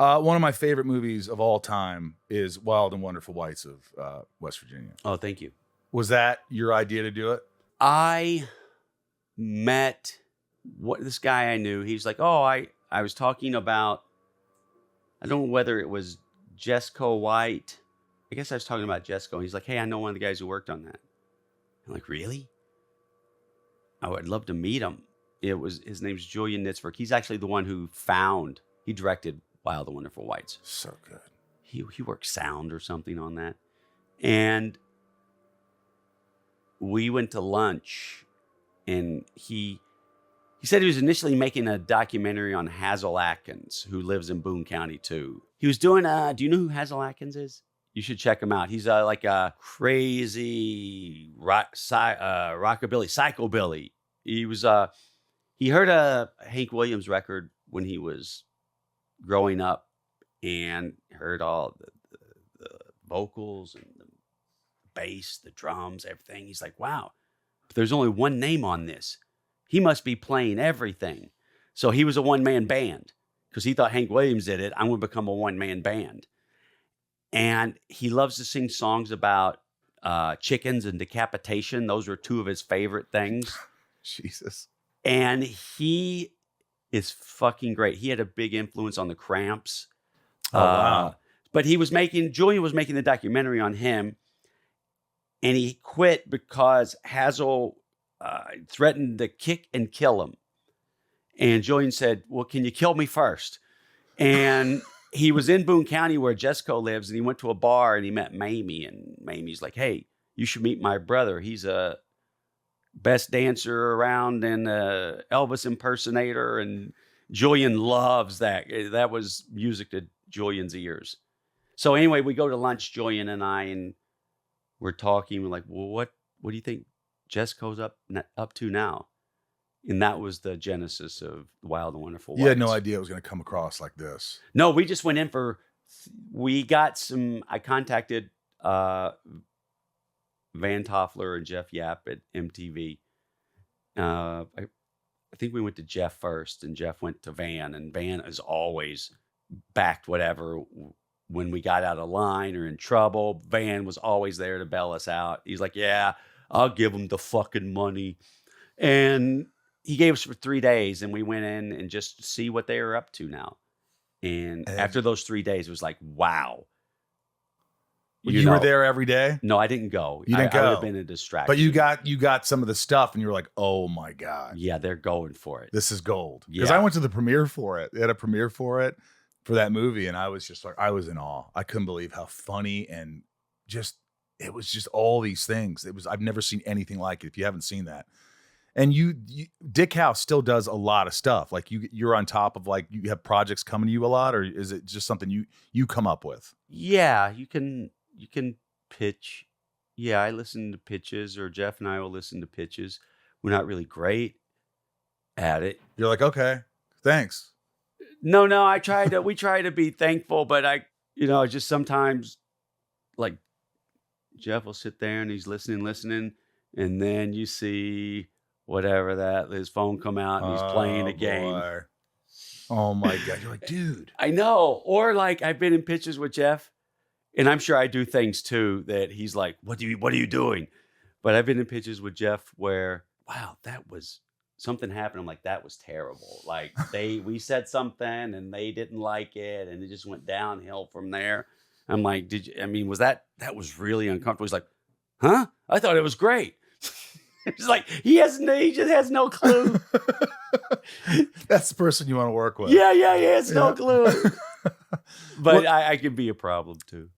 One of my favorite movies of all time is Wild and Wonderful Whites of West Virginia. Oh, thank you. Was that your idea to do it? I met this guy I knew. He's like, oh, I was talking about, I don't know whether it was Jesco White. I guess I was talking about Jesco. And he's like, hey, I know one of the guys who worked on that. I'm like, really? I would love to meet him. His name's Julian Nitzberg. He's actually the one who he directed Wild and Wonderful Whites. So good. He worked sound or something on that. And we went to lunch, and he said he was initially making a documentary on Hazel Atkins, who lives in Boone County too. He was doing, do you know who Hazel Atkins is? You should check him out. He's like a crazy rockabilly, psychobilly. He heard a Hank Williams record when he was growing up and heard all the vocals and the bass, the drums, everything. He's like, wow, but there's only one name on this. He must be playing everything. So he was a one-man band because he thought Hank Williams did it. I'm going to become a one-man band. And he loves to sing songs about chickens and decapitation. Those are two of his favorite things. Jesus. And he is fucking great. He had a big influence on the Cramps. Oh, wow. But Julian was making the documentary on him. And he quit because Hazel threatened to kick and kill him. And Julian said, well, can you kill me first? And he was in Boone County where Jesco lives, and he went to a bar and he met Mamie. And Mamie's like, hey, you should meet my brother. He's a best dancer around and Elvis impersonator. And Julian loves that. That was music to Julian's ears. So anyway, we go to lunch, Julian and I, and we're talking. We're like, well, what do you think Jesco's up to now? And that was the genesis of Wild and Wonderful Whites. You had no idea it was going to come across like this. No, we just went in I contacted Van Toffler and Jeff Yap at MTV. I think we went to Jeff first, and Jeff went to Van, and Van is always backed whatever. When we got out of line or in trouble, Van was always there to bail us out. He's like, yeah, I'll give him the fucking money. And he gave us for 3 days, and we went in and just to see what they were up to now. And after those 3 days, it was like, wow. You were there every day? No, I didn't go. You didn't go. I would have been a distraction. But you got some of the stuff, and you were like, oh my God. Yeah, they're going for it. This is gold. Because Yeah. I went to the premiere for it. They had a premiere for that movie, and I was just like, I was in awe. I couldn't believe how funny and it was just all these things. I've never seen anything like it. If you haven't seen that. And Dick House still does a lot of stuff. Like you're on top of, like, you have projects coming to you a lot, or is it just something you come up with? Yeah, you can pitch. Yeah, I listen to pitches, or Jeff and I will listen to pitches. We're not really great at it. You're like, okay, thanks. No, we try to be thankful, but just sometimes, like, Jeff will sit there and he's listening, and then you see whatever his phone come out and he's playing a game. Boy. Oh my God. You're like, dude. I know. Or like, I've been in pitches with Jeff, and I'm sure I do things too that he's like, what are you doing? But I've been in pitches with Jeff where, wow, something happened. I'm like, that was terrible. Like we said something and they didn't like it, and it just went downhill from there. I'm like, that was really uncomfortable. He's like, huh? I thought it was great. It's like, he just has no clue. That's the person you want to work with. Yeah, he has no clue. But I can be a problem too.